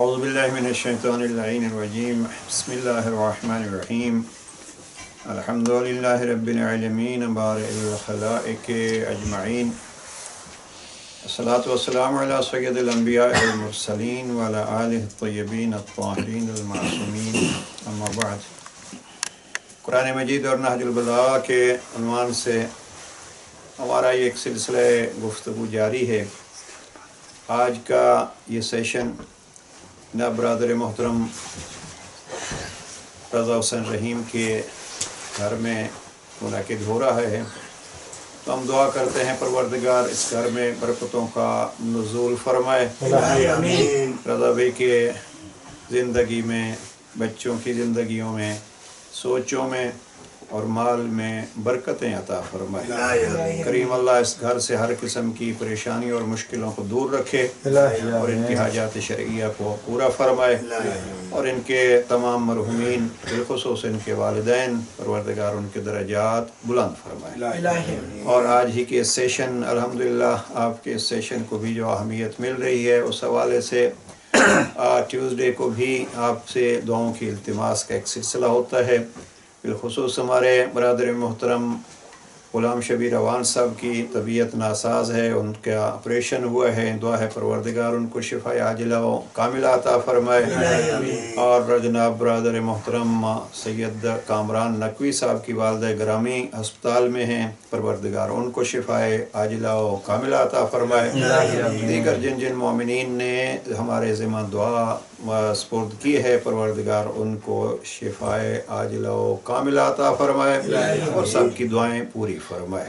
اعوذ باللہ من الشیطان اللعین الرجیم بسم اللہ الرحمن الرحیم الحمد للہ رب العالمین بارئ الخلائق اجمعین الصلاۃ والسلام علی سید الانبیاء والمرسلین وعلی آلہ الطیبین الطاہرین المعصومین اما بعد۔ قرآن مجید اور نہج البلاغہ کے عنوان سے ہمارا یہ ایک سلسلہ گفتگو جاری ہے۔ آج کا یہ سیشن جناب برادر محترم رضا حسین رحیم کے گھر میں منعقد ہو رہا ہے، تو ہم دعا کرتے ہیں پروردگار اس گھر میں برکتوں کا نزول فرمائے، رضا بھائی کے زندگی میں، بچوں کی زندگیوں میں، سوچوں میں اور مال میں برکتیں عطا فرمائے۔ کریم اللہ اس گھر سے ہر قسم کی پریشانی اور مشکلوں کو دور رکھے اور ان کی حاجات شرعیہ کو پورا فرمائے، اور ان کے تمام مرحومین بالخصوص ان کے والدین پروردگار ان کے درجات بلند فرمائے۔ اور آج ہی کے سیشن الحمدللہ آپ کے سیشن کو بھی جو اہمیت مل رہی ہے اس حوالے سے ٹیوزڈے کو بھی آپ سے دعاؤں کی التماس کا ایک سلسلہ ہوتا ہے۔ بالخصوص ہمارے برادر محترم غلام شبیر اوان صاحب کی طبیعت ناساز ہے، ان کا آپریشن ہوا ہے، دعا ہے پروردگار ان کو شفا عاجلہ و کاملہ عطا فرمائے۔ اور جناب برادر محترم سید کامران نقوی صاحب کی والدہ گرامی ہسپتال میں ہیں، پروردگار ان کو شفا عاجلہ و کاملہ عطا فرمائے۔ دیگر جن جن مومنین نے ہمارے ذمہ دعا سپرد کی ہے پروردگار ان کو شفا عاجلہ و کاملہ عطا فرمائے اور سب کی دعائیں پوری فرمائے۔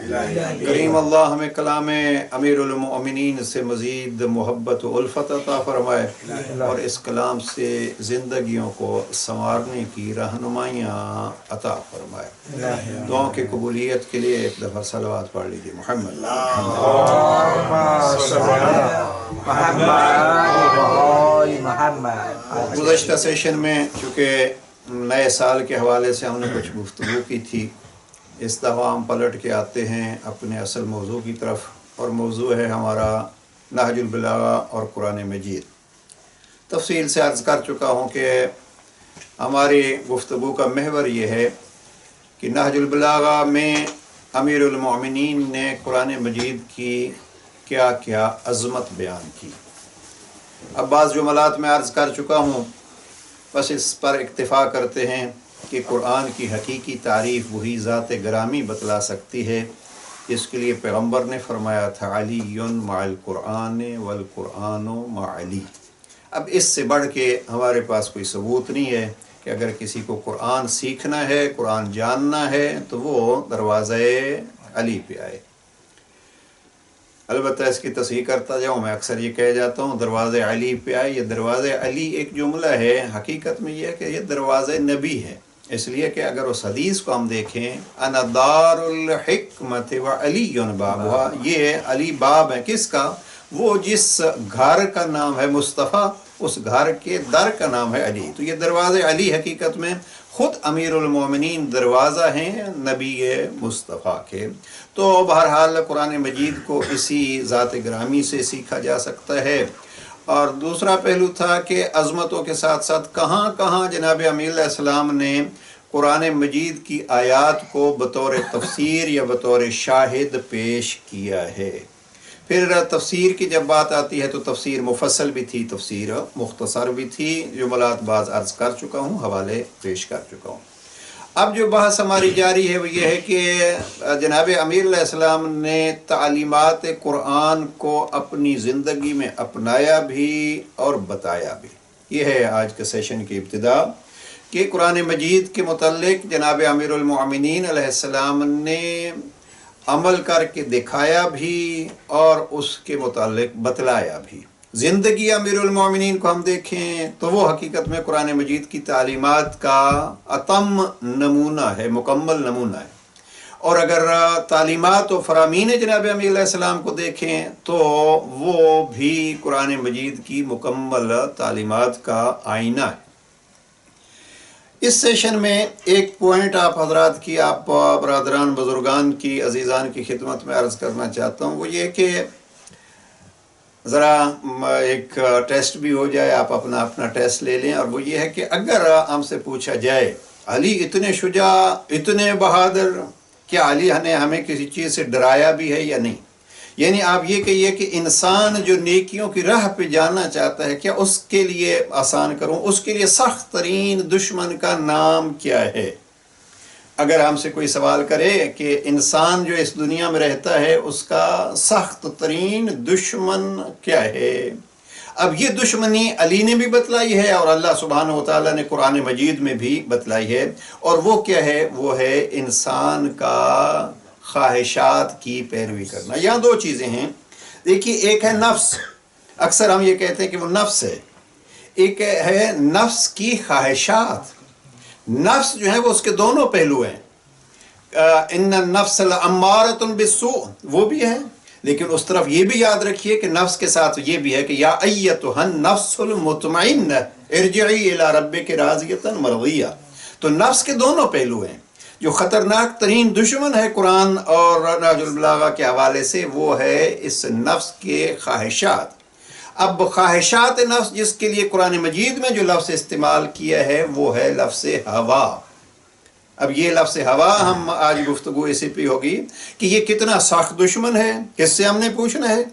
کریم اللہ ہمیں کلام امیر المؤمنین سے مزید محبت و الفت عطا فرمائے اور اس کلام سے زندگیوں کو سنوارنے کی رہنمائیاں عطا فرمائے۔ دعاؤں کی قبولیت کے لیے ایک دفعہ صلوات پڑھ لیجیے محمد۔ گزشتہ سیشن میں چونکہ نئے سال کے حوالے سے ہم نے کچھ گفتگو کی تھی، اس دفعہ ہم پلٹ کے آتے ہیں اپنے اصل موضوع کی طرف، اور موضوع ہے ہمارا نہج البلاغہ اور قرآن مجید۔ تفصیل سے عرض کر چکا ہوں کہ ہماری گفتگو کا محور یہ ہے کہ نہج البلاغہ میں امیر المؤمنین نے قرآن مجید کی کیا کیا عظمت بیان کی۔ اب بعض جملات میں عرض کر چکا ہوں، بس اس پر اکتفا کرتے ہیں کہ قرآن کی حقیقی تعریف وہی ذات گرامی بتلا سکتی ہے جس کے لیے پیغمبر نے فرمایا تھا علی مع القرآن والقرآن مع علی۔ اب اس سے بڑھ کے ہمارے پاس کوئی ثبوت نہیں ہے کہ اگر کسی کو قرآن سیکھنا ہے، قرآن جاننا ہے تو وہ دروازہ علی پہ آئے۔ البتہ اس کی تصحیح کرتا جاؤں، میں اکثر یہ کہہ جاتا ہوں دروازہ علی پہ آئے، یہ دروازہ علی ایک جملہ ہے، حقیقت میں یہ ہے کہ یہ دروازہ نبی ہے، اس لیے کہ اگر اس حدیث کو ہم دیکھیں انا دار الحکمت و علی بابھا، یہ علی باب ہے کس کا؟ وہ جس گھر کا نام ہے مصطفیٰ، اس گھر کے در کا نام ہے علی۔ تو یہ دروازہ علی حقیقت میں خود امیر المومنین دروازہ ہیں نبی مصطفیٰ کے۔ تو بہرحال قرآن مجید کو اسی ذات گرامی سے سیکھا جا سکتا ہے۔ اور دوسرا پہلو تھا کہ عظمتوں کے ساتھ ساتھ کہاں کہاں جناب امیر علیہ السلام نے قرآن مجید کی آیات کو بطور تفسیر یا بطور شاہد پیش کیا ہے۔ پھر تفسیر کی جب بات آتی ہے تو تفسیر مفصل بھی تھی، تفسیر مختصر بھی تھی، جملات بعض عرض کر چکا ہوں، حوالے پیش کر چکا ہوں۔ اب جو بحث ہماری جاری ہے وہ یہ ہے کہ جناب امیر علیہ السلام نے تعلیمات قرآن کو اپنی زندگی میں اپنایا بھی اور بتایا بھی۔ یہ ہے آج کے سیشن کی ابتدا کہ قرآن مجید کے متعلق جناب امیر المؤمنین علیہ السلام نے عمل کر کے دکھایا بھی اور اس کے متعلق بتلایا بھی۔ زندگی امیر المؤمنین کو ہم دیکھیں تو وہ حقیقت میں قرآن مجید کی تعلیمات کا اتم نمونہ ہے، مکمل نمونہ ہے۔ اور اگر تعلیمات و فرامین جناب امیر علیہ السلام کو دیکھیں تو وہ بھی قرآن مجید کی مکمل تعلیمات کا آئینہ ہے۔ اس سیشن میں ایک پوائنٹ آپ حضرات کی، آپ برادران بزرگان کی، عزیزان کی خدمت میں عرض کرنا چاہتا ہوں، وہ یہ کہ ذرا ایک ٹیسٹ بھی ہو جائے، آپ اپنا ٹیسٹ لے لیں، اور وہ یہ ہے کہ اگر ہم سے پوچھا جائے علی اتنے شجاع، اتنے بہادر، کیا علی نے ہمیں کسی چیز سے ڈرایا بھی ہے یا نہیں؟ یعنی آپ یہ کہیے کہ انسان جو نیکیوں کی راہ پہ جانا چاہتا ہے، کیا اس کے لیے آسان کروں، اس کے لیے سخت ترین دشمن کا نام کیا ہے؟ اگر ہم سے کوئی سوال کرے کہ انسان جو اس دنیا میں رہتا ہے اس کا سخت ترین دشمن کیا ہے، اب یہ دشمنی علی نے بھی بتلائی ہے اور اللہ سبحانہ و تعالیٰ نے قرآن مجید میں بھی بتلائی ہے، اور وہ کیا ہے؟ وہ ہے انسان کا خواہشات کی پیروی کرنا۔ یہاں دو چیزیں ہیں، دیکھیے ایک ہے نفس، اکثر ہم یہ کہتے ہیں کہ وہ نفس ہے، ایک ہے نفس کی خواہشات۔ نفس جو ہے وہ اس کے دونوں پہلو ہیں، ان النفس لامارۃ بالسوء، وہ بھی ہے، لیکن اس طرف یہ بھی یاد رکھیے کہ نفس کے ساتھ یہ بھی ہے کہ یا ایتھا النفس المطمئنہ ارجعی الی ربک راضیۃ مرضیہ۔ تو نفس کے دونوں پہلو ہیں۔ جو خطرناک ترین دشمن ہے قرآن اور نہج البلاغہ کے حوالے سے، وہ ہے اس نفس کے خواہشات۔ اب خواہشات نفس، جس کے لیے قرآن مجید میں جو لفظ استعمال کیا ہے وہ ہے لفظ ہوا۔ اب یہ لفظ ہوا، ہم آج گفتگو اسی پہ ہوگی کہ یہ کتنا سخت دشمن ہے۔ کس سے ہم نے پوچھنا ہے؟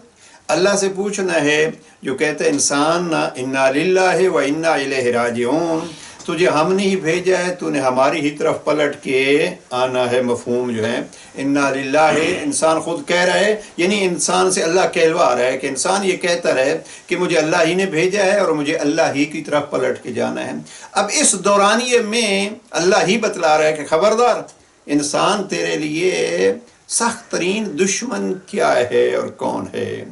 اللہ سے پوچھنا ہے، جو کہتے ہیں انسان انا للہ و انا الیہ راجعون، تجھے ہم نے ہی بھیجا ہے، تو نے ہماری ہی طرف پلٹ کے آنا ہے۔ مفہوم جو ہے انا للہ، انسان خود کہہ رہا ہے، یعنی انسان سے اللہ کہلوا رہا ہے کہ انسان یہ کہتا رہے کہ مجھے اللہ ہی نے بھیجا ہے اور مجھے اللہ ہی کی طرف پلٹ کے جانا ہے۔ اب اس دورانیے میں اللہ ہی بتلا رہا ہے کہ خبردار انسان، تیرے لیے سخت ترین دشمن کیا ہے اور کون ہے،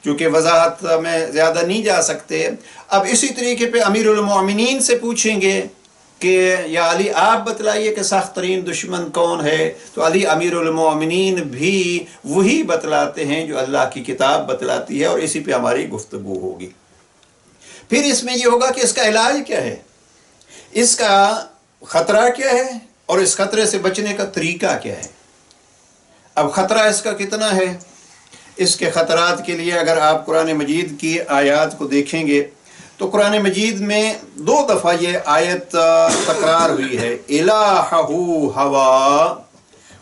چونکہ وضاحت میں زیادہ نہیں جا سکتے۔ اب اسی طریقے پہ امیر المومنین سے پوچھیں گے کہ یا علی آپ بتلائیے کہ سخت ترین دشمن کون ہے، تو علی امیر المومنین بھی وہی بتلاتے ہیں جو اللہ کی کتاب بتلاتی ہے، اور اسی پہ ہماری گفتگو ہوگی۔ پھر اس میں یہ ہوگا کہ اس کا علاج کیا ہے، اس کا خطرہ کیا ہے، اور اس خطرے سے بچنے کا طریقہ کیا ہے۔ اب خطرہ اس کا کتنا ہے؟ اس کے خطرات کے لیے اگر آپ قرآن مجید کی آیات کو دیکھیں گے تو قرآن مجید میں 2 دفعہ یہ آیت تکرار ہوئی ہے، الہہ ہوا۔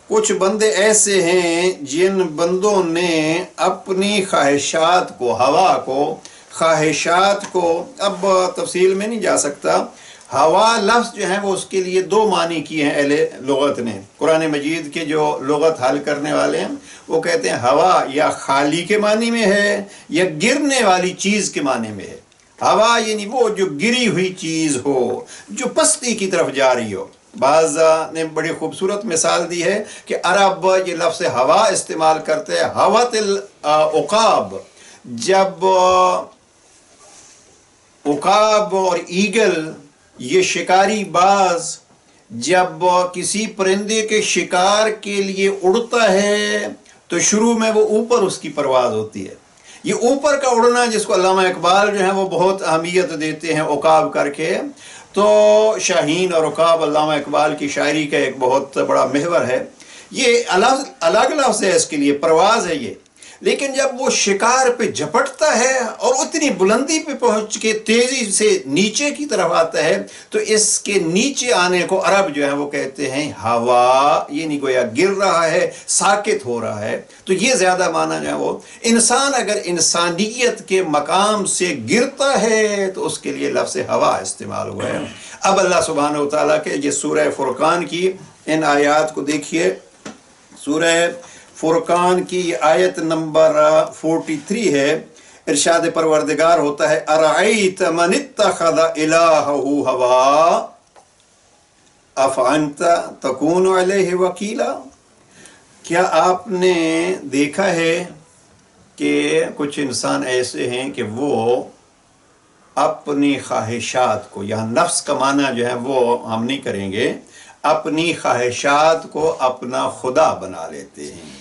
کچھ بندے ایسے ہیں جن بندوں نے اپنی خواہشات کو، ہوا کو، خواہشات کو، اب تفصیل میں نہیں جا سکتا۔ ہوا لفظ جو ہے وہ اس کے لیے 2 معنی کیے ہیں اہل لغت نے۔ قرآن مجید کے جو لغت حل کرنے والے ہیں وہ کہتے ہیں ہوا یا خالی کے معنی میں ہے یا گرنے والی چیز کے معنی میں ہے۔ ہوا یعنی وہ جو گری ہوئی چیز ہو، جو پستی کی طرف جا رہی ہو۔ بعض نے بڑی خوبصورت مثال دی ہے کہ عرب یہ لفظ ہوا استعمال کرتے ہیں، ہوت العقاب، جب عقاب اور ایگل، یہ شکاری باز، جب کسی پرندے کے شکار کے لیے اڑتا ہے تو شروع میں وہ اوپر اس کی پرواز ہوتی ہے۔ یہ اوپر کا اڑنا، جس کو علامہ اقبال جو ہے وہ بہت اہمیت دیتے ہیں عقاب کر کے، تو شاہین اور عقاب علامہ اقبال کی شاعری کا ایک بہت بڑا محور ہے۔ یہ الگ لفظ ہے اس کے لیے، پرواز ہے یہ، لیکن جب وہ شکار پہ جھپٹتا ہے اور اتنی بلندی پہ پہنچ کے تیزی سے نیچے کی طرف آتا ہے تو اس کے نیچے آنے کو عرب جو ہے وہ کہتے ہیں ہوا، یہ نہیں گویا گر رہا ہے، ساکت ہو رہا ہے۔ تو یہ زیادہ معنی جو ہے وہ انسان اگر انسانیت کے مقام سے گرتا ہے تو اس کے لیے لفظ ہوا استعمال ہوا ہے۔ اب اللہ سبحانہ و تعالیٰ کے یہ سورہ فرقان کی ان آیات کو دیکھیے، سورہ فرقان کی آیت نمبر 43 ہے۔ ارشاد پروردگار ہوتا ہے ارأیت من اتخذ الہہ ہوا افانت تکون علیہ وکیلا، کیا آپ نے دیکھا ہے کہ کچھ انسان ایسے ہیں کہ وہ اپنی خواہشات کو، یہاں نفس کا معنی جو ہے وہ ہم نہیں کریں گے، اپنی خواہشات کو اپنا خدا بنا لیتے ہیں۔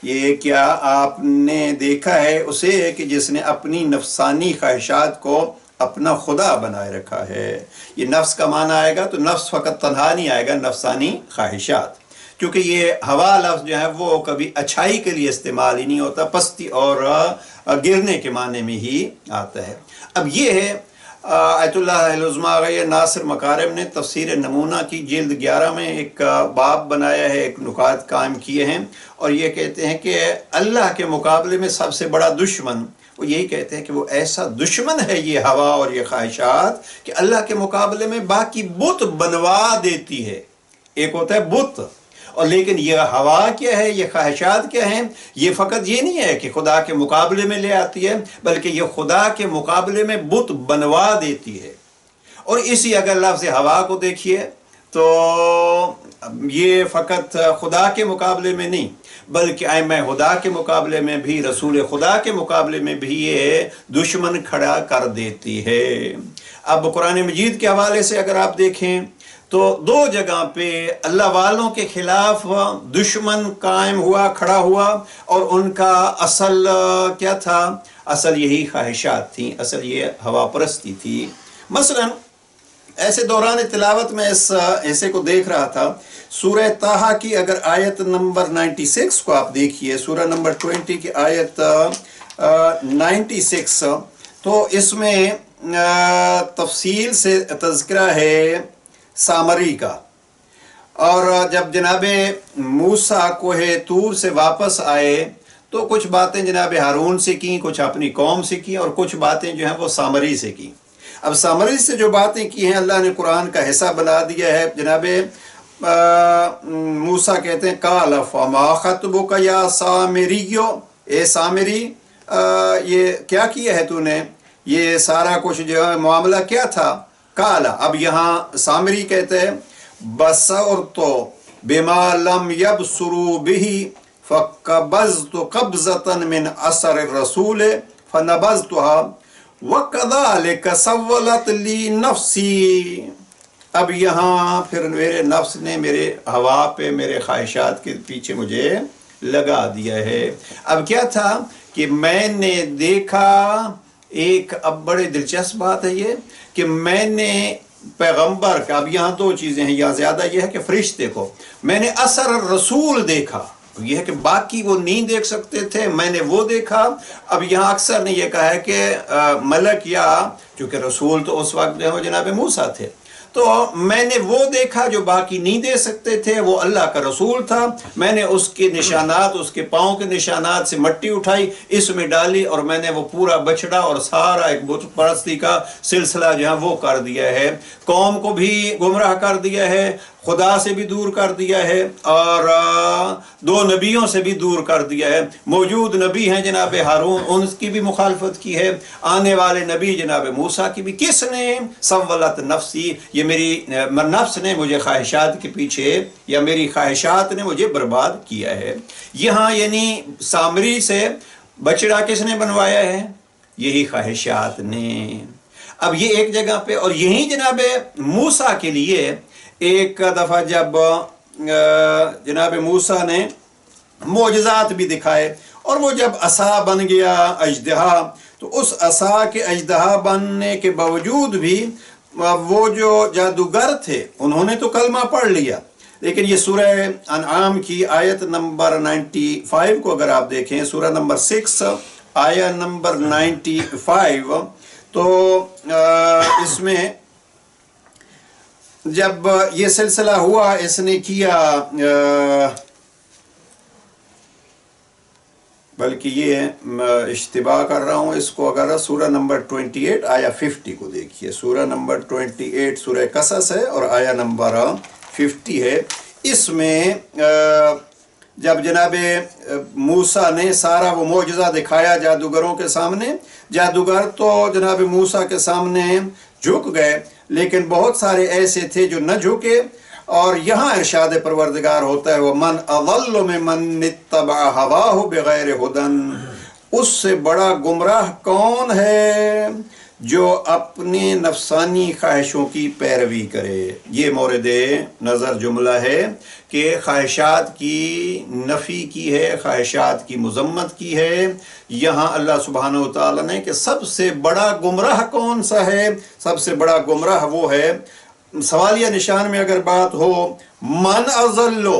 یہ کیا آپ نے دیکھا ہے اسے کہ جس نے اپنی نفسانی خواہشات کو اپنا خدا بنائے رکھا ہے؟ یہ نفس کا معنی آئے گا تو نفس فقط تنہا نہیں آئے گا، نفسانی خواہشات، کیونکہ یہ ہوا لفظ جو ہے وہ کبھی اچھائی کے لیے استعمال ہی نہیں ہوتا، پستی اور گرنے کے معنی میں ہی آتا ہے۔ اب یہ ہے آیت اللہ العظمیٰ غیر ناصر مکارم نے تفسیر نمونہ کی جلد 11 میں ایک باب بنایا ہے، ایک نکات قائم کیے ہیں، اور یہ کہتے ہیں کہ اللہ کے مقابلے میں سب سے بڑا دشمن، وہ یہی کہتے ہیں کہ وہ ایسا دشمن ہے یہ ہوا اور یہ خواہشات کہ اللہ کے مقابلے میں باقی بت بنوا دیتی ہے۔ ایک ہوتا ہے بت، اور لیکن یہ ہوا کیا ہے، یہ خواہشات کیا ہیں، یہ فقط یہ نہیں ہے کہ خدا کے مقابلے میں لے آتی ہے، بلکہ یہ خدا کے مقابلے میں بت بنوا دیتی ہے۔ اور اسی اگر لفظ ہوا کو دیکھیے تو یہ فقط خدا کے مقابلے میں نہیں، بلکہ ائمہ خدا کے مقابلے میں بھی، رسول خدا کے مقابلے میں بھی یہ دشمن کھڑا کر دیتی ہے۔ اب قرآن مجید کے حوالے سے اگر آپ دیکھیں تو 2 جگہ پہ اللہ والوں کے خلاف دشمن قائم ہوا، کھڑا ہوا، اور ان کا اصل کیا تھا؟ اصل یہی خواہشات تھیں، اصل یہ ہوا پرستی تھی۔ مثلا ایسے دوران تلاوت میں اس ایسے کو دیکھ رہا تھا، سورہ طٰہٰ کی اگر آیت نمبر 96 کو آپ دیکھیے، سورہ نمبر 20 کی آیت 96، تو اس میں تفصیل سے تذکرہ ہے سامری کا۔ اور جب جناب موسیٰ کوہ طور سے واپس آئے تو کچھ باتیں جناب ہارون سے کیں، کچھ اپنی قوم سے کیں، اور کچھ باتیں جو ہیں وہ سامری سے کیں۔ اب سامری سے جو باتیں کی ہیں اللہ نے قرآن کا حصہ بنا دیا ہے۔ جناب موسیٰ کہتے ہیں قال فما خطبک یا سامریو، اے سامری یہ کیا کیا ہے تو نے، یہ سارا کچھ جو ہے معاملہ کیا تھا؟ قال، اب یہاں سامری کہتے ہیں بصرت بما لم یبصروا به فقبضت قبضة من اثر الرسول فنبذتها وَكَذَلِكَ سَوَّلَتْ لِي نَفْسِي۔ اب یہاں پھر میرے نفس نے میرے ہوا پہ، میرے خواہشات کے پیچھے مجھے لگا دیا ہے۔ اب کیا تھا کہ میں نے دیکھا ایک، اب بڑے دلچسپ بات ہے یہ کہ میں نے پیغمبر کا، اب یہاں 2 چیزیں ہیں، یا زیادہ یہ ہے کہ فرشتے کو میں نے اثر الرسول دیکھا، یہ ہے کہ باقی وہ نہیں دیکھ سکتے تھے، میں نے وہ دیکھا۔ اب یہاں اکثر نے یہ کہا ہے کہ ملک، یا چونکہ رسول تو اس وقت جو جناب موسیٰ تھے، تو میں نے وہ دیکھا جو باقی نہیں دے سکتے تھے، وہ اللہ کا رسول تھا۔ میں نے اس کے نشانات، اس کے پاؤں کے نشانات سے مٹی اٹھائی، اس میں ڈالی، اور میں نے وہ پورا بچڑا اور سارا ایک بت پرستی کا سلسلہ جو ہے وہ کر دیا ہے، قوم کو بھی گمراہ کر دیا ہے، خدا سے بھی دور کر دیا ہے، اور 2 نبیوں سے بھی دور کر دیا ہے۔ موجود نبی ہیں جناب ہارون، ان کی بھی مخالفت کی ہے، آنے والے نبی جناب موسیٰ کی بھی۔ کس نے؟ سولت نفسی، یہ میری نفس نے مجھے خواہشات کے پیچھے، یا میری خواہشات نے مجھے برباد کیا ہے۔ یہاں یعنی سامری سے بچڑا کس نے بنوایا ہے؟ یہی خواہشات نے۔ اب یہ ایک جگہ پہ، اور یہی جناب موسیٰ کے لیے ایک دفعہ جب جناب موسیٰ نے معجزات بھی دکھائے، اور وہ جب عصا بن گیا اژدہا، تو اس عصا کے اژدہا بننے کے باوجود بھی وہ جو جادوگر تھے انہوں نے تو کلمہ پڑھ لیا، لیکن یہ سورہ انعام کی آیت نمبر 95 کو اگر آپ دیکھیں، سورہ نمبر 6 آیت نمبر 95، تو اس میں جب یہ سلسلہ ہوا، اس نے کیا، بلکہ یہ اشتباہ کر رہا ہوں اس کو، اگر سورہ نمبر 28 آیا 50 کو دیکھیے، سورہ نمبر 28 سورہ قصص ہے اور آیا نمبر 50 ہے۔ اس میں جب جناب موسیٰ نے سارا وہ معجزہ دکھایا جادوگروں کے سامنے، جادوگر تو جناب موسیٰ کے سامنے جھک گئے، لیکن بہت سارے ایسے تھے جو نہ جھکے، اور یہاں ارشاد پروردگار ہوتا ہے وَمَنْ أَضَلُّ مِمَّنِ اتَّبَعَ هَوَاهُ بِغَيْرِ هُدًى، اس سے بڑا گمراہ کون ہے جو اپنی نفسانی خواہشوں کی پیروی کرے۔ یہ مورد نظر جملہ ہے کہ خواہشات کی نفی کی ہے، خواہشات کی مذمت کی ہے۔ یہاں اللہ سبحانہ وتعالی نے کہ سب سے بڑا گمراہ کون سا ہے، سب سے بڑا گمراہ وہ ہے، سوالیہ نشان میں اگر بات ہو، من اضلو،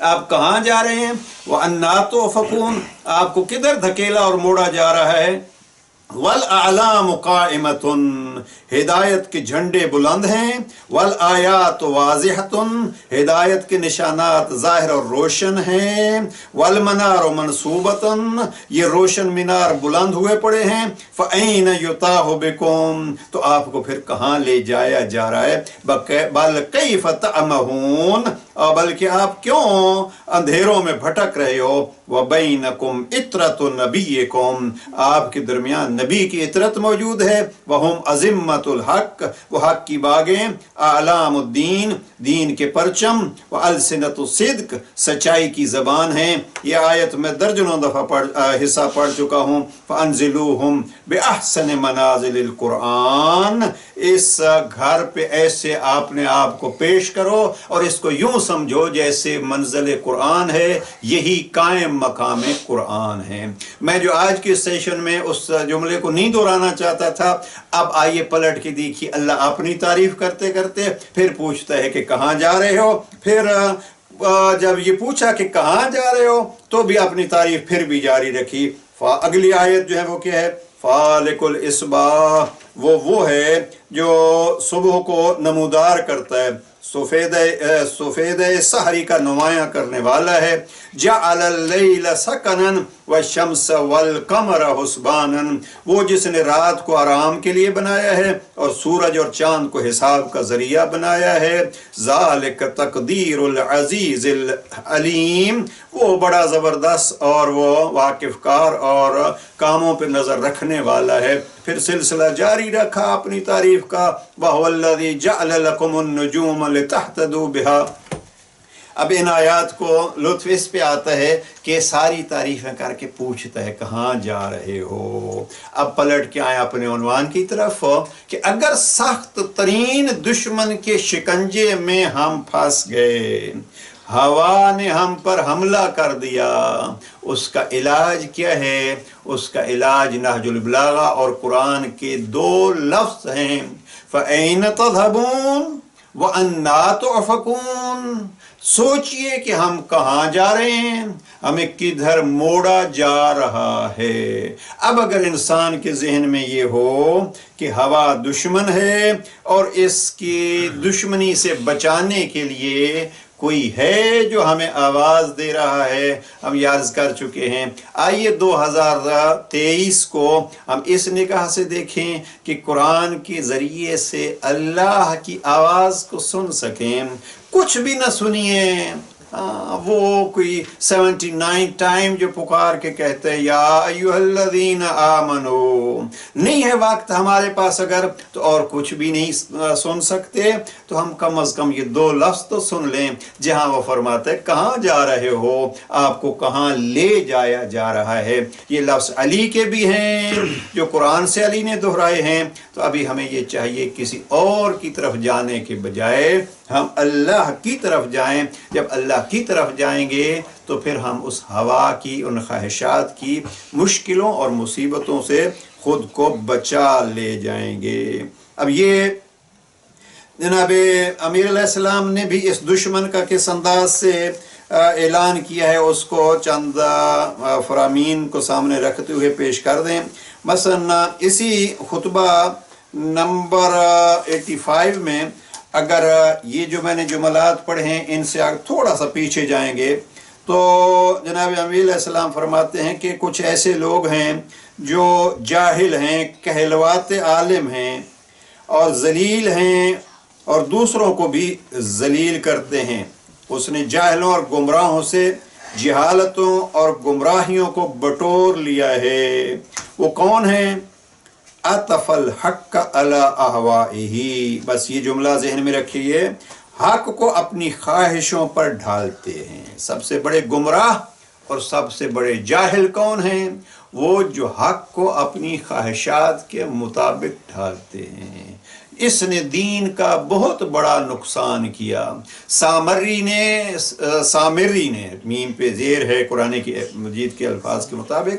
آپ کہاں جا رہے ہیں؟ وَأَنَّا تُؤْفَكُونَ، آپ کو کدھر دھکیلا اور موڑا جا رہا ہے؟ وَالْأَعْلَامُ قَائِمَةٌ، ہدایت کے جھنڈے بلند ہیں، وَالْآيَاتُ وَاضِحَةٌ، ہدایت کے نشانات ظاہر اور روشن ہیں، وَالْمَنَارُ مَنْصُوبَةٌ، یہ روشن مینار بلند ہوئے پڑے ہیں، فَأَيْنَ يُتَاهُ بِكُمْ، تو آپ کو پھر کہاں لے جایا جا رہا ہے؟ بَلْ كَيْفَ تَعْمَهُونَ، اور بلکہ آپ کیوں اندھیروں میں بھٹک رہے ہو؟ وَبَيْنَكُمْ عِتْرَةُ نَبِيِّكُمْ، آپ کے درمیان نبی کی عطرت موجود ہے، وَهُمْ أَزِمَّةُ الْحَقِّ، وہ حق کی باغیں، أَعْلَامُ الدین، دین کے پرچم، وَأَلْسِنَةُ الصِّدْقِ، سچائی کی زبان ہیں۔ یہ آیت میں درجنوں دفعہ حصہ پڑھ چکا ہوں۔ فَأَنزِلُوهُمْ بِأَحْسَنِ مَنَازِلِ الْقُرْآنِ، اس گھر پہ ایسے آپ نے آپ کو پیش کرو اور اس کو یوں سمجھو جیسے منزل قرآن ہے، یہی قائم مقام قرآن ہے۔ میں جو آج کے سیشن میں اس جملے کو نہیں دہرانا چاہتا تھا، اب آئیے پلٹ کے دیکھیے، اللہ اپنی تعریف کرتے کرتے پھر پوچھتا ہے کہ کہاں جا رہے ہو؟ پھر جب یہ پوچھا کہ کہاں جا رہے ہو تو بھی اپنی تعریف پھر بھی جاری رکھی۔ اگلی آیت جو ہے وہ کیا ہے؟ فالق الاصباح، وہ ہے جو صبح کو نمودار کرتا ہے، سفید سحری کا نمایاں کرنے والا ہے۔ جعل اللیل سکنا والشمس والقمر حسبانا، وہ جس نے رات کو آرام کے لیے بنایا ہے اور سورج اور چاند کو حساب کا ذریعہ بنایا ہے۔ ذالک تقدیر العزیز العلیم، وہ بڑا زبردست اور وہ واقف کار اور کاموں پہ نظر رکھنے والا ہے۔ پھر سلسلہ جاری رکھا اپنی تعریف کا، وَهُوَ الَّذِي جَعَلَ لَكُمُ النُّجُومَ لِتَهْتَدُوا بِهَا۔ اب ان آیات کو لطف اس پہ آتا ہے کہ ساری تعریفیں کر کے پوچھتا ہے کہاں جا رہے ہو؟ اب پلٹ کے آئے اپنے عنوان کی طرف کہ اگر سخت ترین دشمن کے شکنجے میں ہم پھنس گئے، ہوا نے ہم پر حملہ کر دیا، اس کا علاج کیا ہے؟ اس کا علاج نہج البلاغہ اور قرآن کے دو لفظ ہیں، فَأَيْنَ تَذْهَبُونَ وَأَنَّا تُؤْفَكُونَ، سوچئے کہ ہم کہاں جا رہے ہیں، ہمیں کدھر موڑا جا رہا ہے۔ اب اگر انسان کے ذہن میں یہ ہو کہ ہوا دشمن ہے اور اس کی دشمنی سے بچانے کے لیے کوئی ہے جو ہمیں آواز دے رہا ہے، ہم یہ عرض کر چکے ہیں۔ آئیے 2023 کو ہم اس نگاہ سے دیکھیں کہ قرآن کے ذریعے سے اللہ کی آواز کو سن سکیں۔ کچھ بھی نہ سنیے، وہ کوئی 79 ٹائم جو پکار کے کہتے ہیں یا ایھا الذین آمنو، نہیں ہے وقت ہمارے پاس اگر تو اور کچھ بھی نہیں سن سکتے تو ہم کم از کم یہ دو لفظ تو سن لیں جہاں وہ فرماتے ہیں کہاں جا رہے ہو، آپ کو کہاں لے جایا جا رہا ہے۔ یہ لفظ علی کے بھی ہیں جو قرآن سے علی نے دہرائے ہیں، تو ابھی ہمیں یہ چاہیے کسی اور کی طرف جانے کے بجائے ہم اللہ کی طرف جائیں۔ جب اللہ کی طرف جائیں گے تو پھر ہم اس ہوا کی، ان خواہشات کی مشکلوں اور مصیبتوں سے خود کو بچا لے جائیں گے۔ اب یہ جناب امیر علیہ السلام نے بھی اس دشمن کا کس انداز سے اعلان کیا ہے، اس کو چند فرامین کو سامنے رکھتے ہوئے پیش کر دیں۔ مثلا اسی خطبہ نمبر 85 میں اگر یہ جو میں نے جملات پڑھے ہیں ان سے تھوڑا سا پیچھے جائیں گے تو جناب امیر علیہ السلام فرماتے ہیں کہ کچھ ایسے لوگ ہیں جو جاہل ہیں، کہلواتے عالم ہیں اور ذلیل ہیں اور دوسروں کو بھی ذلیل کرتے ہیں۔ اس نے جاہلوں اور گمراہوں سے جہالتوں اور گمراہیوں کو بٹور لیا ہے۔ وہ کون ہیں؟ اطف الحق علی اہوائہ، بس یہ جملہ ذہن میں رکھیے، حق کو اپنی خواہشوں پر ڈھالتے ہیں۔ سب سے بڑے گمراہ اور سب سے بڑے جاہل کون ہیں؟ وہ جو حق کو اپنی خواہشات کے مطابق ڈھالتے ہیں۔ اس نے دین کا بہت بڑا نقصان کیا۔ سامری نے میم پہ زیر ہے قرآن مجید کے الفاظ کے مطابق،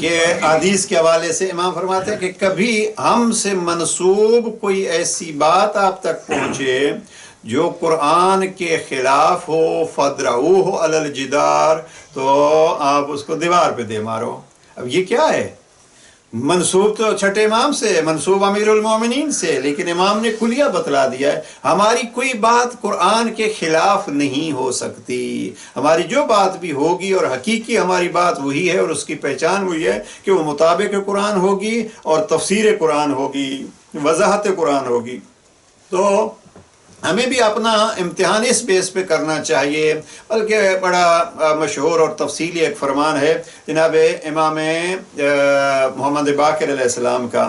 کہ حدیث کے حوالے سے امام فرماتے ہیں کہ کبھی ہم سے منسوب کوئی ایسی بات آپ تک پہنچے جو قرآن کے خلاف ہو، فَدْرَعُوهُ عَلَى الْجِدَارِ، تو آپ اس کو دیوار پہ دے مارو۔ اب یہ کیا ہے؟ منسوب تو چھٹے امام سے، منسوب امیر المومنین سے، لیکن امام نے کلیہ بتلا دیا ہے ہماری کوئی بات قرآن کے خلاف نہیں ہو سکتی، ہماری جو بات بھی ہوگی اور حقیقی ہماری بات وہی ہے، اور اس کی پہچان وہی ہے کہ وہ مطابق قرآن ہوگی اور تفسیر قرآن ہوگی، وضاحت قرآن ہوگی۔ تو ہمیں بھی اپنا امتحان اس بیس پہ کرنا چاہیے۔ بلکہ بڑا مشہور اور تفصیلی ایک فرمان ہے جناب امام محمد باقر علیہ السلام کا۔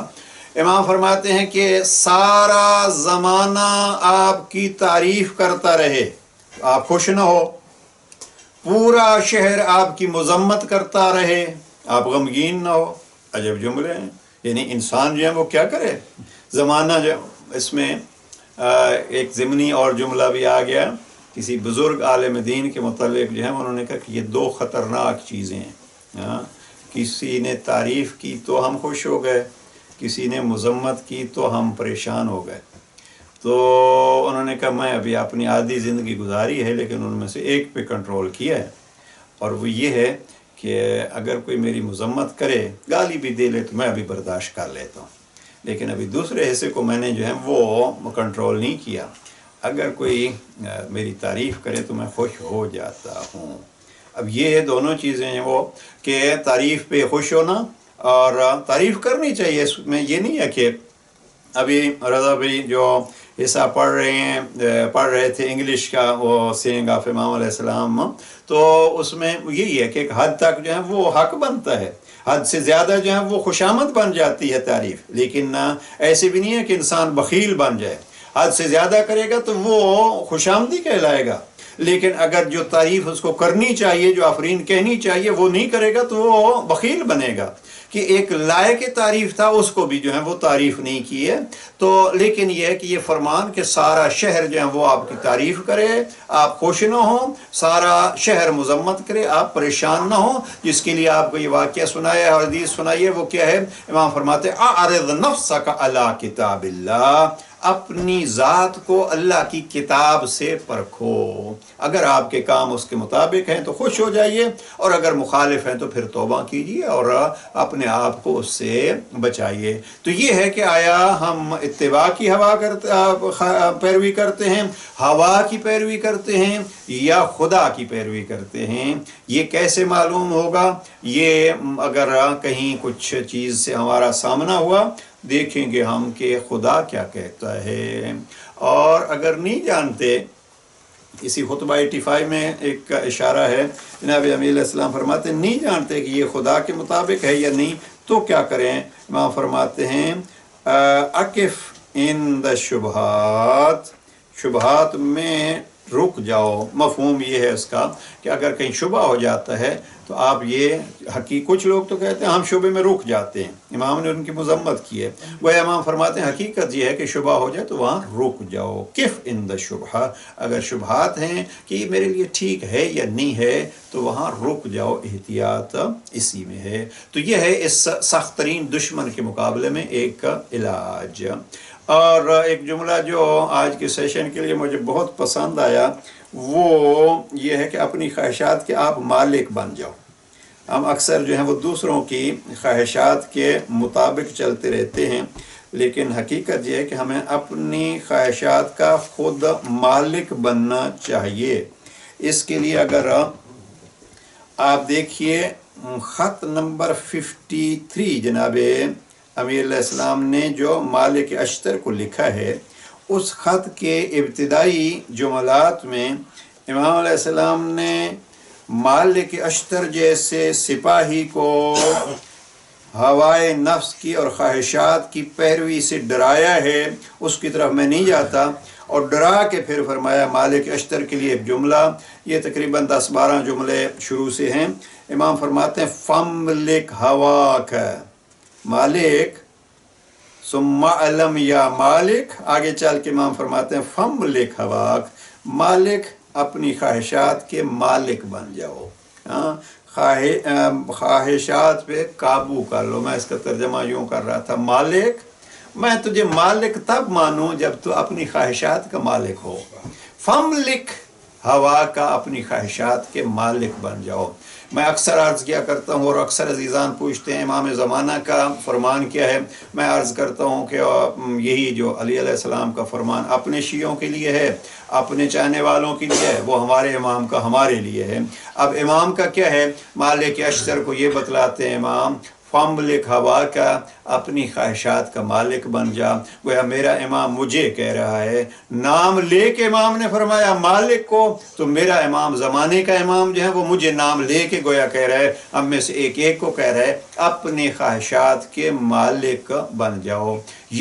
امام فرماتے ہیں کہ سارا زمانہ آپ کی تعریف کرتا رہے، آپ خوش نہ ہو، پورا شہر آپ کی مذمت کرتا رہے، آپ غمگین نہ ہو۔ عجب جملے ہیں، یعنی انسان جو ہے وہ کیا کرے؟ زمانہ جو اس میں ایک ضمنی اور جملہ بھی آ گیا کسی بزرگ عالم دین کے متعلق جو ہے انہوں نے کہا کہ یہ دو خطرناک چیزیں ہیں، کسی نے تعریف کی تو ہم خوش ہو گئے، کسی نے مذمت کی تو ہم پریشان ہو گئے۔ تو انہوں نے کہا میں ابھی اپنی عادی زندگی گزاری ہے لیکن ان میں سے ایک پہ کنٹرول کیا ہے، اور وہ یہ ہے کہ اگر کوئی میری مذمت کرے، گالی بھی دے لے تو میں ابھی برداشت کر لیتا ہوں، لیکن ابھی دوسرے حصے کو میں نے جو ہے وہ کنٹرول نہیں کیا۔ اگر کوئی میری تعریف کرے تو میں خوش ہو جاتا ہوں۔ اب یہ دونوں چیزیں ہیں وہ کہ تعریف پہ خوش ہونا اور تعریف کرنی چاہیے، اس میں یہ نہیں ہے کہ ابھی رضا بھائی جو حصہ پڑھ رہے تھے انگلش کا، وہ سینگ آف امام علیہ السلام، تو اس میں یہی ہے کہ ایک حد تک جو ہے وہ حق بنتا ہے، حد سے زیادہ جو ہے وہ خوشامد بن جاتی ہے تعریف، لیکن ایسے بھی نہیں ہے کہ انسان بخیل بن جائے، حد سے زیادہ کرے گا تو وہ خوشامدی کہلائے گا، لیکن اگر جو تعریف اس کو کرنی چاہیے، جو آفرین کہنی چاہیے وہ نہیں کرے گا تو وہ بخیل بنے گا۔ کہ ایک لائق تعریف تھا اس کو بھی جو ہے وہ تعریف نہیں کی ہے، تو لیکن یہ ہے کہ یہ فرمان کہ سارا شہر جو ہے وہ آپ کی تعریف کرے، آپ خوش نہ ہوں، سارا شہر مذمت کرے، آپ پریشان نہ ہوں، جس کے لیے آپ کو یہ واقعہ سنایا ہے، حدیث سنائی ہے، وہ کیا ہے؟ امام فرماتے ہیں اعرض نفسک علی کتاب اللہ، اپنی ذات کو اللہ کی کتاب سے پرکھو، اگر آپ کے کام اس کے مطابق ہیں تو خوش ہو جائیے، اور اگر مخالف ہیں تو پھر توبہ کیجیے اور اپنے آپ کو اس سے بچائیے۔ تو یہ ہے کہ آیا ہم اتباع کی پیروی کرتے ہیں، ہوا کی پیروی کرتے ہیں، یا خدا کی پیروی کرتے ہیں؟ یہ کیسے معلوم ہوگا؟ یہ اگر کہیں کچھ چیز سے ہمارا سامنا ہوا، دیکھیں گے ہم کہ خدا کیا کہتا ہے، اور اگر نہیں جانتے، اسی خطبہ 85 میں ایک اشارہ ہے، جناب امیر علیہ السلام فرماتے ہیں نہیں جانتے کہ یہ خدا کے مطابق ہے یا نہیں تو کیا کریں؟ امام فرماتے ہیں اقف عند الشبہات، شبہات میں رک جاؤ۔ مفہوم یہ ہے اس کا کہ اگر کہیں شبہ ہو جاتا ہے تو آپ یہ کچھ لوگ تو کہتے ہیں ہم شبہ میں رک جاتے ہیں، امام نے ان کی مذمت کی ہے، وہ امام فرماتے ہیں حقیقت یہ ہے کہ شبہ ہو جائے تو وہاں رک جاؤ۔ کف عند الشبہ، اگر شبہات ہیں کہ یہ میرے لیے ٹھیک ہے یا نہیں ہے تو وہاں رک جاؤ، احتیاط اسی میں ہے۔ تو یہ ہے اس سخت ترین دشمن کے مقابلے میں ایک علاج۔ اور ایک جملہ جو آج کے سیشن کے لیے مجھے بہت پسند آیا وہ یہ ہے کہ اپنی خواہشات کے آپ مالک بن جاؤ۔ ہم اکثر جو ہیں وہ دوسروں کی خواہشات کے مطابق چلتے رہتے ہیں، لیکن حقیقت یہ ہے کہ ہمیں اپنی خواہشات کا خود مالک بننا چاہیے۔ اس کے لیے اگر آپ دیکھیے خط نمبر 53 جناب امیر علیہ السلام نے جو مالک اشتر کو لکھا ہے، اس خط کے ابتدائی جملات میں امام علیہ السلام نے مالک اشتر جیسے سپاہی کو ہوائے نفس کی اور خواہشات کی پیروی سے ڈرایا ہے، اس کی طرف میں نہیں جاتا، اور ڈرا کے پھر فرمایا مالک اشتر کے لیے ایک جملہ، یہ تقریباً 10-12 جملے شروع سے ہیں۔ امام فرماتے ہیں فَمْلِكْ هَوَاكَ، مالک ثم علم یا مالک، آگے چل کے امام فرماتے ہیں فَمْلِكْ هَوَاكَ، مالک اپنی خواہشات کے مالک بن جاؤ۔ ہاں، خواہشات پہ قابو کر لو. میں اس کا ترجمہ یوں کر رہا تھا، مالک میں تجھے مالک تب مانوں جب تو اپنی خواہشات کا مالک ہو. فملک ہوا کا، اپنی خواہشات کے مالک بن جاؤ. میں اکثر عرض کیا کرتا ہوں، اور اکثر عزیزان پوچھتے ہیں امام زمانہ کا فرمان کیا ہے. میں عرض کرتا ہوں کہ یہی جو علی علیہ السلام کا فرمان اپنے شیعوں کے لیے ہے، اپنے چاہنے والوں کے لیے ہے، وہ ہمارے امام کا ہمارے لیے ہے. اب امام کا کیا ہے؟ مالک اشتر کو یہ بتلاتے ہیں امام، فملک ہوا کا، اپنی خواہشات کا مالک بن جا. گویا میرا امام مجھے کہہ رہا ہے، نام لے کے امام نے فرمایا مالک کو، تو میرا امام زمانے کا امام جو ہے وہ مجھے نام لے کے گویا کہہ رہا ہے، ہم میں سے ایک ایک کو کہہ رہا ہے اپنی خواہشات کے مالک بن جاؤ.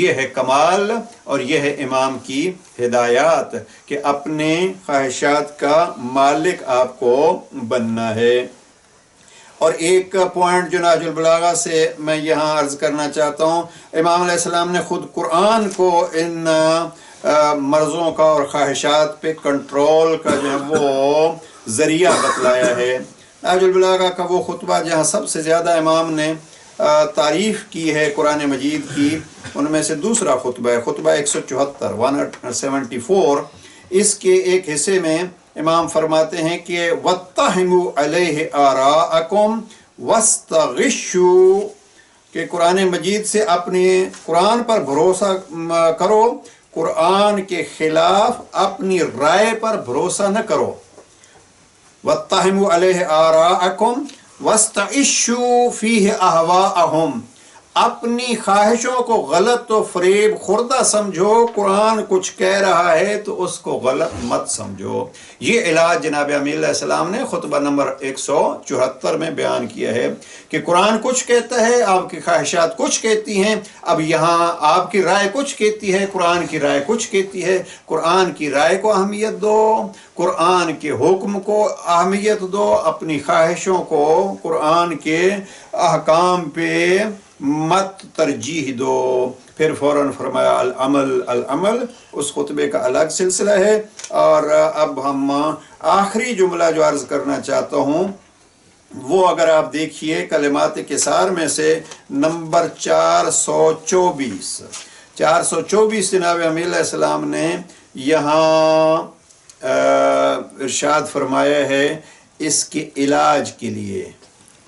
یہ ہے کمال اور یہ ہے امام کی ہدایات کہ اپنے خواہشات کا مالک آپ کو بننا ہے. اور ایک پوائنٹ جو نہج البلاغہ سے میں یہاں عرض کرنا چاہتا ہوں، امام علیہ السلام نے خود قرآن کو ان مرضوں کا اور خواہشات پہ کنٹرول کا جو ہے وہ ذریعہ بتلایا ہے. نہج البلاغہ کا وہ خطبہ جہاں سب سے زیادہ امام نے تعریف کی ہے قرآن مجید کی، ان میں سے دوسرا خطبہ ہے، خطبہ 174. اس کے ایک حصے میں امام فرماتے ہیں کہ وَاتَّهِمُوا عَلَيْهِ آرَاءَكُمْ وَاسْتَغِشُّوا، کہ قرآن مجید سے اپنے قرآن پر بھروسہ کرو، قرآن کے خلاف اپنی رائے پر بھروسہ نہ کرو. وَاتَّهِمُوا عَلَيْهِ آرَاءَكُمْ وَاسْتَغِشُّوا فِيهِ أَهْوَاءَهُمْ، اپنی خواہشوں کو غلط و فریب خوردہ سمجھو، قرآن کچھ کہہ رہا ہے تو اس کو غلط مت سمجھو. یہ علاج جناب امیر علیہ السلام نے خطبہ نمبر 174 میں بیان کیا ہے کہ قرآن کچھ کہتا ہے، آپ کی خواہشات کچھ کہتی ہیں. اب یہاں آپ کی رائے کچھ کہتی ہے، قرآن کی رائے کچھ کہتی ہے. قرآن کی رائے کو اہمیت دو، قرآن کے حکم کو اہمیت دو، اپنی خواہشوں کو قرآن کے احکام پہ مت ترجیح دو. پھر فوراً فرمایا العمل، اس خطبے کا الگ سلسلہ ہے. اور اب ہم آخری جملہ جو عرض کرنا چاہتا ہوں وہ اگر آپ دیکھیے کلمات کثار میں سے نمبر 424 جناب امیر علیہ السلام نے یہاں ارشاد فرمایا ہے اس کے علاج کے لیے.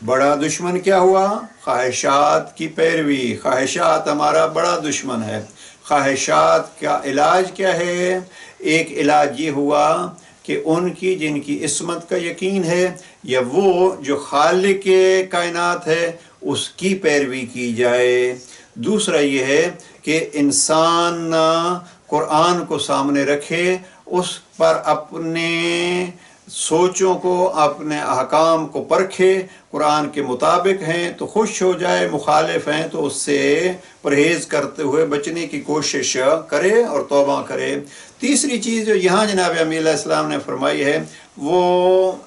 بڑا دشمن کیا ہوا؟ خواہشات کی پیروی. خواہشات ہمارا بڑا دشمن ہے. خواہشات کا علاج کیا ہے؟ ایک علاج یہ ہوا کہ ان کی جن کی عصمت کا یقین ہے یا وہ جو خالق کائنات ہے اس کی پیروی کی جائے. دوسرا یہ ہے کہ انسان قرآن کو سامنے رکھے، اس پر اپنے سوچوں کو، اپنے احکام کو پرکھے، قرآن کے مطابق ہیں تو خوش ہو جائے، مخالف ہیں تو اس سے پرہیز کرتے ہوئے بچنے کی کوشش کرے اور توبہ کرے. تیسری چیز جو یہاں جناب امیر علیہ السلام نے فرمائی ہے وہ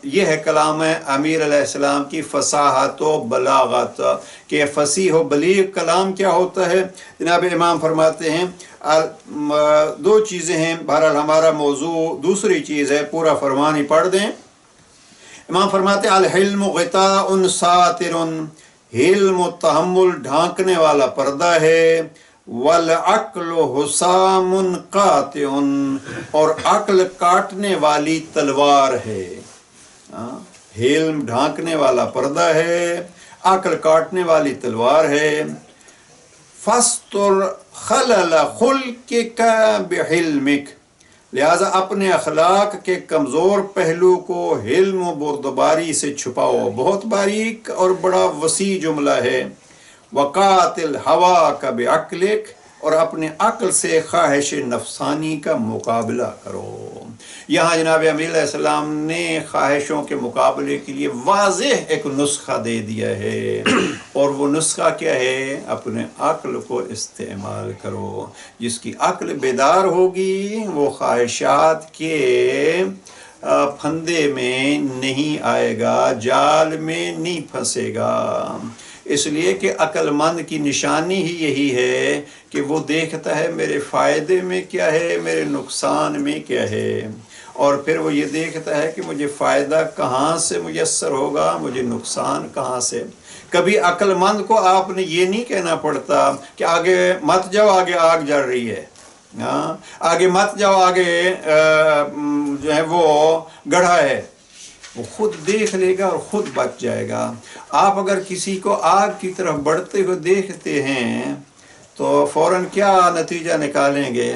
یہ ہے کلام امیر علیہ السلام کی فصاحت و بلاغت، کہ فصیح و بلیغ کلام کیا ہوتا ہے. جناب امام فرماتے ہیں دو چیزیں ہیں، بہرحال ہمارا موضوع دوسری چیز ہے، پورا فرمان ہی پڑھ دیں. امام فرماتے ہیں الحلم غطاء ساتر، حلم و تحمل ڈھانکنے والا پردہ ہے، والعقل حسام قاطع، اور عقل کاٹنے والی تلوار ہے. حلم ڈھانکنے والا پردہ ہے، عقل کاٹنے والی تلوار ہے. فاستر خلل خلقک بحلمک، لہذا اپنے اخلاق کے کمزور پہلو کو حلم و بردباری سے چھپاؤ. بہت باریک اور بڑا وسیع جملہ ہے. وقاتل ہواک بعقلک، اور اپنے عقل سے خواہش نفسانی کا مقابلہ کرو. یہاں جناب امیر علیہ السلام نے خواہشوں کے مقابلے کے لیے واضح ایک نسخہ دے دیا ہے، اور وہ نسخہ کیا ہے؟ اپنے عقل کو استعمال کرو. جس کی عقل بیدار ہوگی وہ خواہشات کے پھندے میں نہیں آئے گا، جال میں نہیں پھنسے گا. اس لیے کہ عقل مند کی نشانی ہی یہی ہے کہ وہ دیکھتا ہے میرے فائدے میں کیا ہے، میرے نقصان میں کیا ہے. اور پھر وہ یہ دیکھتا ہے کہ مجھے فائدہ کہاں سے میسر ہوگا، مجھے نقصان کہاں سے۔ کبھی عقل مند کو آپ نے یہ نہیں کہنا پڑتا کہ آگے مت جاؤ، آگے آگ جل رہی ہے، ہاں آگے مت جاؤ، آگے جو ہے وہ گڑھا ہے، وہ خود دیکھ لے گا اور خود بچ جائے گا۔ آپ اگر کسی کو آگ کی طرف بڑھتے ہوئے دیکھتے ہیں تو فوراً کیا نتیجہ نکالیں گے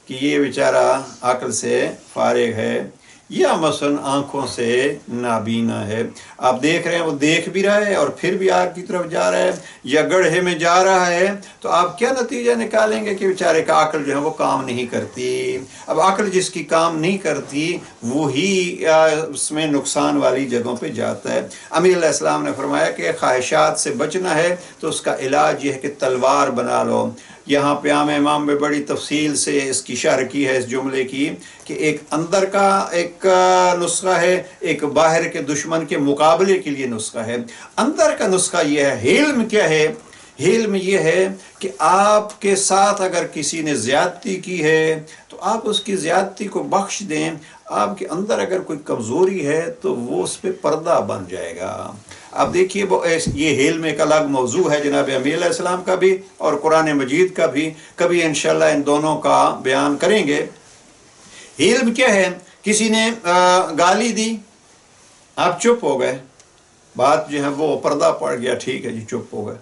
کہ یہ بیچارہ عقل سے فارغ ہے یا مثلاً آنکھوں سے نابینا ہے۔ آپ دیکھ رہے ہیں وہ دیکھ بھی رہا ہے اور پھر بھی آگ کی طرف جا رہا ہے یا گڑھے میں جا رہا ہے، تو آپ کیا نتیجہ نکالیں گے کہ بیچارے کا عقل جو ہے وہ کام نہیں کرتی۔ اب عقل جس کی کام نہیں کرتی وہی اس میں نقصان والی جگہوں پہ جاتا ہے۔ امیر علیہ السلام نے فرمایا کہ خواہشات سے بچنا ہے تو اس کا علاج یہ ہے کہ تلوار بنا لو۔ یہاں پہ عام امام میں بڑی تفصیل سے اس کی شرح کی ہے اس جملے کی کہ ایک اندر کا ایک نسخہ ہے، ایک باہر کے دشمن کے مقابلے کے لیے نسخہ ہے۔ اندر کا نسخہ یہ ہے، حلم کیا ہے؟ حلم یہ ہے کہ آپ کے ساتھ اگر کسی نے زیادتی کی ہے تو آپ اس کی زیادتی کو بخش دیں۔ آپ کے اندر اگر کوئی کمزوری ہے تو وہ اس پہ پردہ بن جائے گا۔ اب دیکھیے یہ حلم ایک الگ موضوع ہے جناب امیر علیہ السلام کا بھی اور قرآن مجید کا بھی، کبھی انشاءاللہ ان دونوں کا بیان کریں گے۔ حلم کیا ہے؟ کسی نے گالی دی، آپ چپ ہو گئے، بات جو ہے وہ پردہ پڑ گیا، ٹھیک ہے جی چپ ہو گئے۔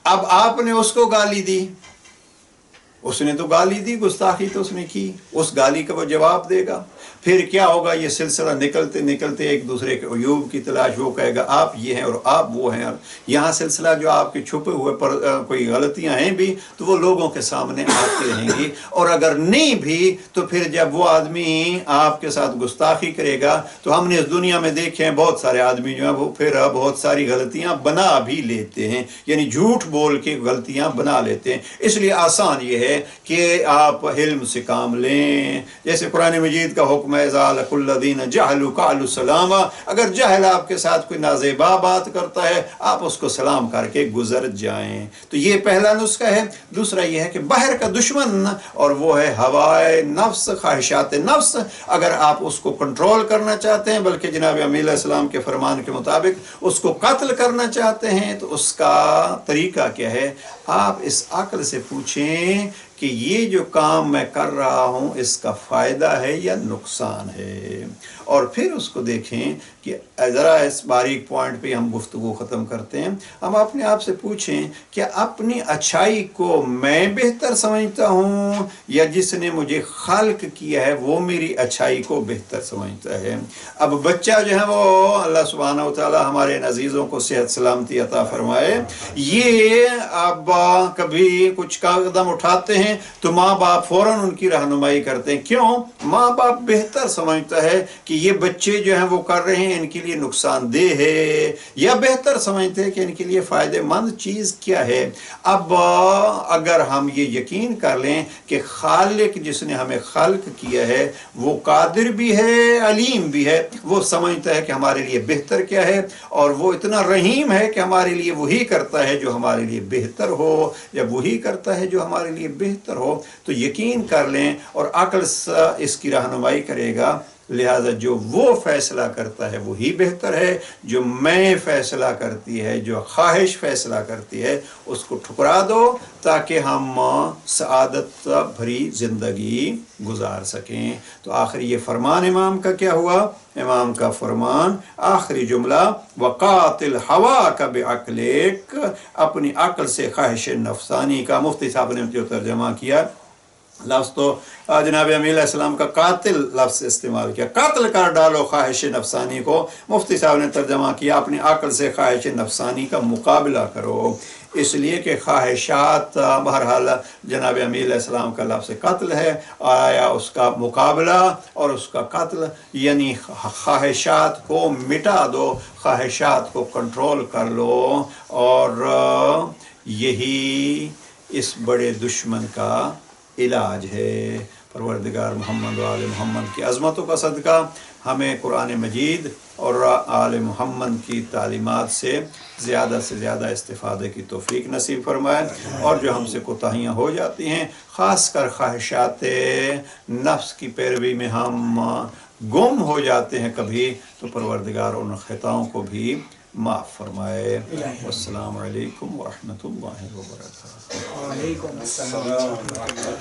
اب آپ نے اس کو گالی دی، اس نے تو گالی دی، گستاخی تو اس نے کی، اس گالی کا وہ جواب دے گا۔ پھر کیا ہوگا؟ یہ سلسلہ نکلتے نکلتے ایک دوسرے کے عیوب کی تلاش، وہ کہے گا آپ یہ ہیں اور آپ وہ ہیں، یہاں سلسلہ جو آپ کے چھپے ہوئے پر کوئی غلطیاں ہیں بھی تو وہ لوگوں کے سامنے آتی رہیں گی، اور اگر نہیں بھی تو پھر جب وہ آدمی آپ کے ساتھ گستاخی کرے گا تو ہم نے اس دنیا میں دیکھے ہیں بہت سارے آدمی جو ہیں وہ پھر بہت ساری غلطیاں بنا بھی لیتے ہیں، یعنی جھوٹ بول کے غلطیاں بنا لیتے ہیں۔ اس لیے آسان یہ ہے کہ آپ علم سے کام لیں، جیسے قرآن مجید کا حکم ہے ذَلَكُ الَّذِينَ جَهَلُوا قَالُوا سَلَامًا، اگر جاہل آپ کے ساتھ کوئی نازیبا بات کرتا ہے آپ اس کو سلام کر کے گزر جائیں۔ تو یہ پہلا نسخہ ہے۔ دوسرا یہ ہے کہ باہر کا دشمن، اور وہ ہے ہوائے نفس، خواہشات نفس، اگر آپ اس کو کنٹرول کرنا چاہتے ہیں، بلکہ جناب امیر علیہ السلام کے فرمان کے مطابق اس کو قتل کرنا چاہتے ہیں، تو اس کا طریقہ کیا ہے؟ آپ اس عقل سے پوچھیں کہ یہ جو کام میں کر رہا ہوں اس کا فائدہ ہے یا نقصان ہے، اور پھر اس کو دیکھیں کہ ذرا اس باریک پوائنٹ پہ ہم گفتگو ختم کرتے ہیں۔ ہم اپنے آپ سے پوچھیں کہ اپنی اچھائی کو میں بہتر سمجھتا ہوں یا جس نے مجھے خلق کیا ہے وہ میری اچھائی کو بہتر سمجھتا ہے؟ اب بچہ جو ہے وہ اللہ سبحانہ و تعالی ہمارے عزیزوں کو صحت سلامتی عطا فرمائے، یہ اب کبھی کچھ قدم اٹھاتے ہیں تو ماں باپ فوراً ان کی رہنمائی کرتے ہیں۔ کیوں؟ ماں باپ بہتر سمجھتا ہے کہ یہ بچے جو ہیں وہ کر رہے ہیں ان کے لیے نقصان دہ ہے، یا بہتر سمجھتے ہیں کہ ان کے لیے فائدہ مند چیز کیا ہے۔ اب اگر ہم یہ یقین کر لیں کہ خالق جس نے ہمیں خلق کیا ہے وہ قادر بھی ہے، علیم بھی ہے، وہ سمجھتا ہے کہ ہمارے لیے بہتر کیا ہے، اور وہ اتنا رحیم ہے کہ ہمارے لیے وہی کرتا ہے جو ہمارے لیے بہتر ہو، جب وہی کرتا ہے جو ہمارے لیے بہتر ہو تو یقین کر لیں، اور عقل اس کی رہنمائی کرے گا۔ لہذا جو وہ فیصلہ کرتا ہے وہی بہتر ہے، جو میں فیصلہ کرتی ہے، جو خواہش فیصلہ کرتی ہے، اس کو ٹھکرا دو تاکہ ہم سعادت بھری زندگی گزار سکیں۔ تو آخر یہ فرمان امام کا کیا ہوا؟ امام کا فرمان آخری جملہ وَقَاتِلْ هَوَاكَ بِعَقْلِكَ، اپنی عقل سے خواہش نفسانی کا، مفتی صاحب نے جو ترجمہ کیا لفظ تو جناب امیر علیہ السلام کا قاتل لفظ استعمال کیا، قاتل کر ڈالو خواہش نفسانی کو، مفتی صاحب نے ترجمہ کیا اپنی عقل سے خواہش نفسانی کا مقابلہ کرو، اس لیے کہ خواہشات بہرحال جناب امیر علیہ السلام کا لفظ قتل ہے، آیا اس کا مقابلہ اور اس کا قتل، یعنی خواہشات کو مٹا دو، خواہشات کو کنٹرول کر لو، اور یہی اس بڑے دشمن کا علاج ہے۔ پروردگار محمد و آل محمد کی عظمتوں کا صدقہ ہمیں قرآن مجید اور آل محمد کی تعلیمات سے زیادہ استفادے کی توفیق نصیب فرمائے، اور جو ہم سے کوتاہیاں ہو جاتی ہیں، خاص کر خواہشات نفس کی پیروی میں ہم گم ہو جاتے ہیں کبھی، تو پروردگار ان خطاؤں کو بھی معاف فرمائے۔ والسلام علیکم ورحمۃ اللہ وبرکاتہ۔ وعلیکم السلام۔